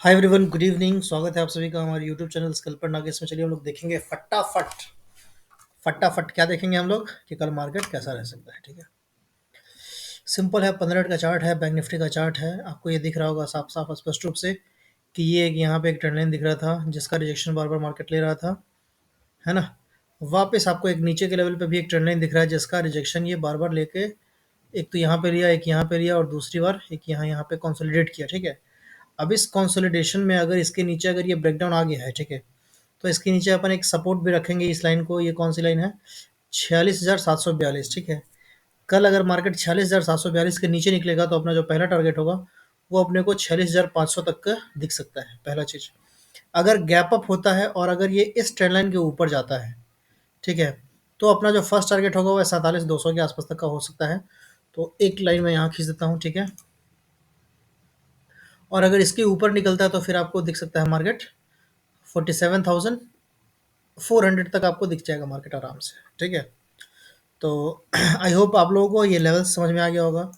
Hi everyone, good evening. स्वागत है आप सभी का हमारे यूट्यूब चैनल स्किल पर नागेश में। चलिए हम लोग देखेंगे फटाफट फटाफट क्या देखेंगे हम लोग कि कल मार्केट कैसा रह सकता है। ठीक है, सिंपल है। 15 मिनट का चार्ट है, बैंक निफ्टी का चार्ट है। आपको ये दिख रहा होगा साफ साफ स्पष्ट रूप से कि ये यहाँ पे एक ट्रेंड लाइन दिख रहा था जिसका रिजेक्शन बार बार मार्केट ले रहा था, है ना। वापस आपको एक नीचे के लेवल पे भी एक ट्रेंड लाइन दिख रहा है जिसका रिजेक्शन ये बार बार लेके एक तो यहाँ पे लिया, एक यहाँ पे लिया और दूसरी बार एक यहाँ यहाँ पे कंसोलिडेट किया। ठीक है, अब इस कंसोलिडेशन में अगर इसके नीचे अगर ये ब्रेकडाउन आ गया है, ठीक है, तो इसके नीचे अपन एक सपोर्ट भी रखेंगे इस लाइन को। ये कौन सी लाइन है? 46,742। ठीक है, कल अगर मार्केट 46,742 के नीचे निकलेगा तो अपना जो पहला टारगेट होगा वो अपने को 46,500 तक का दिख सकता है। पहला चीज़, अगर गैप अप होता है और अगर ये इस ट्रेंड लाइन के ऊपर जाता है, ठीक है, तो अपना जो फर्स्ट टारगेट होगा वह 47,200 के आसपास तक का हो सकता है। तो एक लाइन मैं यहाँ खींच देता हूँ। ठीक है, और अगर इसके ऊपर निकलता है तो फिर आपको दिख सकता है मार्केट 47,400 तक आपको दिख जाएगा मार्केट आराम से। ठीक है, तो आई होप आप लोगों को ये लेवल समझ में आ गया होगा।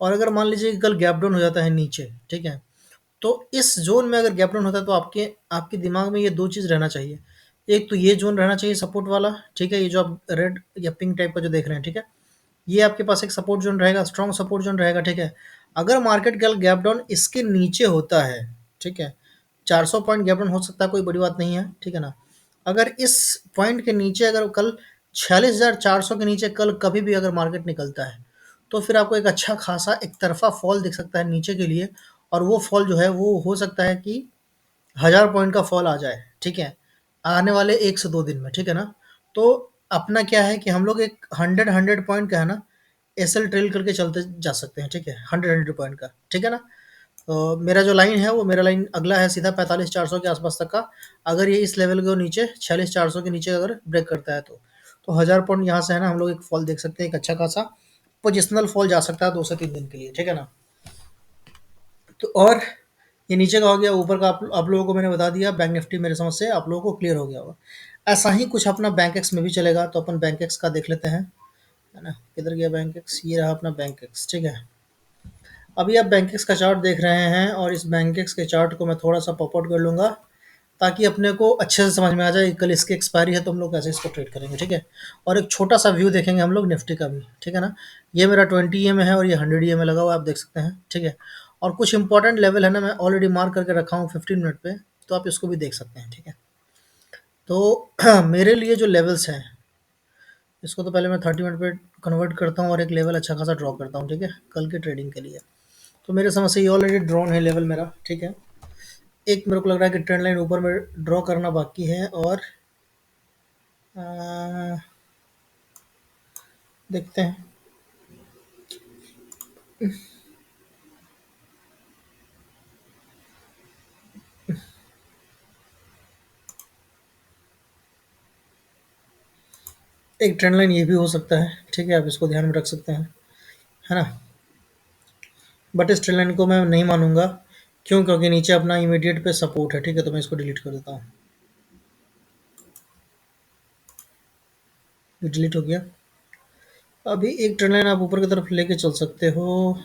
और अगर मान लीजिए कि कल गैप डाउन हो जाता है नीचे, ठीक है, तो इस जोन में अगर गैप डाउन होता है तो आपके आपके दिमाग में ये दो चीज़ रहना चाहिए। एक तो ये जोन रहना चाहिए सपोर्ट वाला, ठीक है, ये जो आप रेड या पिंक टाइप का जो देख रहे हैं, ठीक है, ये आपके पास एक सपोर्ट जोन रहेगा, स्ट्रॉन्ग सपोर्ट जोन रहेगा। ठीक है, अगर मार्केट कल गैप डाउन इसके नीचे होता है, ठीक है, 400 पॉइंट गैप डाउन हो सकता है, कोई बड़ी बात नहीं है, ठीक है ना। अगर इस पॉइंट के नीचे अगर कल 46,400 के नीचे कल कभी भी अगर मार्केट निकलता है तो फिर आपको एक अच्छा खासा एक तरफा फॉल दिख सकता है नीचे के लिए। और वो फॉल जो है वो हो सकता है कि 1000 पॉइंट का फॉल आ जाए। ठीक है, आने वाले 1 से 2 दिन में, ठीक है ना। तो अपना क्या है कि हम लोग एक 100 पॉइंट का है ना एसएल ट्रेल करके चलते जा सकते हैं। ठीक है, 100 पॉइंट का, ठीक है ना। तो मेरा जो लाइन है वो मेरा लाइन अगला है सीधा 45,400 के आसपास तक का। अगर ये इस लेवल को नीचे 46,400 के नीचे अगर ब्रेक करता है तो 1000 पॉइंट यहाँ से है ना हम लोग एक फॉल देख सकते हैं, एक अच्छा खासा पोजिशनल फॉल जा सकता है 2 से 3 दिन के लिए। ठीक है ना। तो और ये नीचे का हो गया, ऊपर का आप लोगों को मैंने बता दिया। बैंक निफ्टी मेरे समझ से आप लोगों को क्लियर हो गया होगा। ऐसा ही कुछ अपना बैंक एक्स में भी चलेगा, तो अपन बैंक एक्स का देख लेते हैं, है ना। किधर गया बैंक एक्स? ये रहा अपना बैंक एक्स। ठीक है, अभी आप बैंक एक्स का चार्ट देख रहे हैं और इस बैंक एक्स के चार्ट को मैं थोड़ा सा पॉप आउट कर लूँगा ताकि अपने को अच्छे से समझ में आ जाए कि कल इसकी एक्सपायरी है तो हम लोग कैसे इसको ट्रेड करेंगे। ठीक है, और एक छोटा सा व्यू देखेंगे हम लोग निफ्टी का भी। ठीक है ना, ये मेरा 20 में है और ये 100 में लगा हुआ है, आप देख सकते हैं। ठीक है, और कुछ इंपॉर्टेंट लेवल है ना मैं ऑलरेडी मार्क करके रखा हूँ 15 मिनट पे, तो आप इसको भी देख सकते हैं। ठीक है, तो मेरे लिए जो लेवल्स हैं इसको तो पहले मैं 30 मिनट पे कन्वर्ट करता हूँ और एक लेवल अच्छा खासा ड्रॉ करता हूँ, ठीक है, कल के ट्रेडिंग के लिए। तो मेरे समझ से ये ऑलरेडी ड्रॉन है लेवल मेरा। ठीक है, एक मेरे को लग रहा है कि ट्रेंड लाइन ऊपर में ड्रॉ करना बाकी है और अ, देखते हैं। एक ट्रेंड लाइन ये भी हो सकता है, ठीक है, आप इसको ध्यान में रख सकते हैं, है ना। बट इस ट्रेंड लाइन को मैं नहीं मानूंगा। क्यों? क्योंकि नीचे अपना इमीडिएट पे सपोर्ट है। ठीक है, तो मैं इसको डिलीट कर देता हूँ। ये डिलीट हो गया। अभी एक ट्रेंड लाइन आप ऊपर की तरफ लेके चल सकते हो।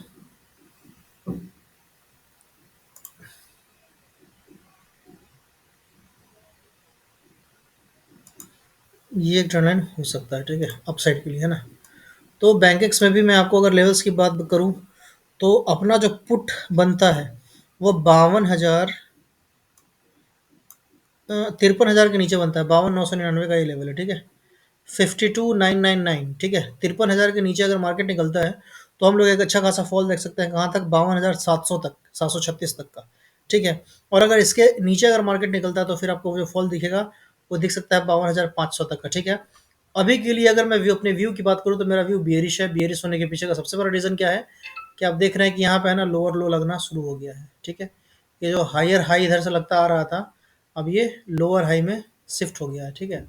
ये एक ट्रेंड लाइन हो सकता है, ठीक है, अपसाइड के लिए, है ना। तो बैंक एक्स में भी मैं आपको अगर लेवल्स की बात करूं तो अपना जो पुट बनता है वो 53,000 के नीचे बनता है। 52,999 का ये लेवल है। ठीक है, 52,999। ठीक है, 53,000 के नीचे अगर मार्केट निकलता है तो हम लोग एक अच्छा खासा फॉल देख सकते हैं। कहाँ तक? 52,700 तक, 736 तक का। ठीक है, और अगर इसके नीचे अगर मार्केट निकलता है तो फिर आपको जो फॉल दिखेगा वो दिख सकता है 52,500 तक का। ठीक है, अभी के लिए अगर मैं व्यू अपने व्यू की बात करूँ तो मेरा व्यू बियरिश है। बियरिश होने के पीछे का सबसे बड़ा रीज़न क्या है कि आप देख रहे हैं कि यहाँ पे है ना लोअर लो लगना शुरू हो गया है। ठीक है, ये जो हायर हाई इधर से लगता आ रहा था अब ये लोअर हाई में शिफ्ट हो गया है। ठीक है,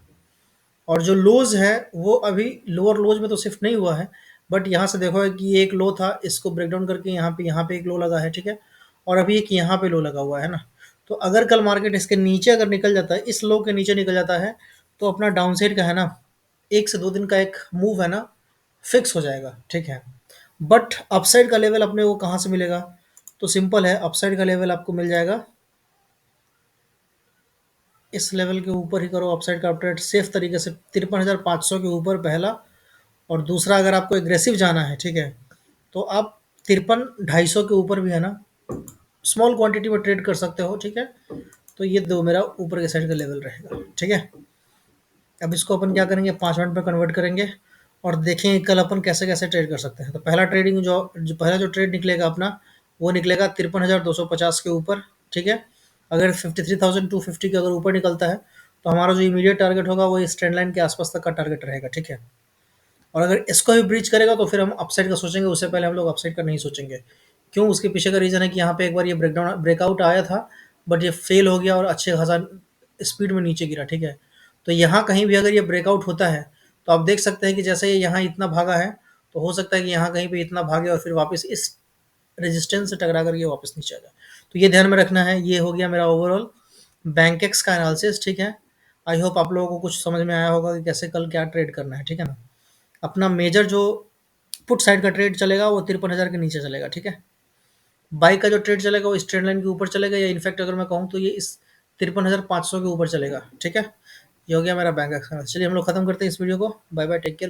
और जो लोज है वो अभी लोअर लोज में तो शिफ्ट नहीं हुआ है, बट यहाँ से देखो कि ये एक लो था, इसको ब्रेक डाउन करके यहाँ पे एक लो लगा है। ठीक है, और अभी एक यहाँ पे लो लगा हुआ है ना। तो अगर कल मार्केट इसके नीचे अगर निकल जाता है, इस लो के नीचे निकल जाता है, तो अपना डाउन साइड का है ना 1 से 2 दिन का एक मूव है ना फिक्स हो जाएगा। ठीक है, बट अपसाइड का लेवल अपने को कहाँ से मिलेगा? तो सिंपल है, अपसाइड का लेवल आपको मिल जाएगा इस लेवल के ऊपर ही करो अपसाइड का ट्रेड सेफ तरीके से 53,500 के ऊपर पहला। और दूसरा, अगर आपको एग्रेसिव जाना है, ठीक है, तो आप 53,250 के ऊपर भी है ना स्मॉल क्वांटिटी में ट्रेड कर सकते हो, ठीक है। तो ये दो मेरा ऊपर के साइड का लेवल रहेगा, ठीक है। अब इसको अपन क्या करेंगे, 5 मिनट में कन्वर्ट करेंगे और देखेंगे कल अपन कैसे कैसे ट्रेड कर सकते हैं। तो पहला ट्रेडिंग जो पहला जो ट्रेड निकलेगा अपना, वो निकलेगा 53,250 के ऊपर, ठीक है। अगर 53,250 के अगर ऊपर निकलता है तो हमारा जो इमीडिएट टारगेट होगा वो इस ट्रेंड लाइन के आसपास तक का टारगेट रहेगा, ठीक है। और अगर इसको भी ब्रीच करेगा तो फिर हम अपसाइड का सोचेंगे, उससे पहले हम लोग अपसाइड का नहीं सोचेंगे। क्यों? उसके पीछे का रीज़न है कि यहाँ पे एक बार ये ब्रेकआउट आया था, बट ये फेल हो गया और अच्छे खासा स्पीड में नीचे गिरा, ठीक है। तो यहाँ कहीं भी अगर ये ब्रेकआउट होता है तो आप देख सकते हैं कि जैसे ये यहाँ इतना भागा है, तो हो सकता है कि यहाँ कहीं पे इतना भागे और फिर वापस इस रेजिस्टेंस से टकरा करके वापस नीचे आ जाए। तो ये ध्यान में रखना है। ये हो गया मेरा ओवरऑल बैंकेक्स का एनालिसिस, ठीक है। आई होप आप लोगों को कुछ समझ में आया होगा कि कैसे कल क्या ट्रेड करना है, ठीक है ना। अपना मेजर जो पुट साइड का ट्रेड चलेगा वो 53,000 के नीचे चलेगा, ठीक है। बाई का जो ट्रेड चलेगा वो इस ट्रेड लाइन के ऊपर चलेगा, या इनफैक्ट अगर मैं कहूँ तो ये इस 53,500 के ऊपर चलेगा, ठीक है। ये हो गया मेरा बैंक एक्सपीरियंस। चलिए हम लोग खत्म करते हैं इस वीडियो को। Bye bye, take care.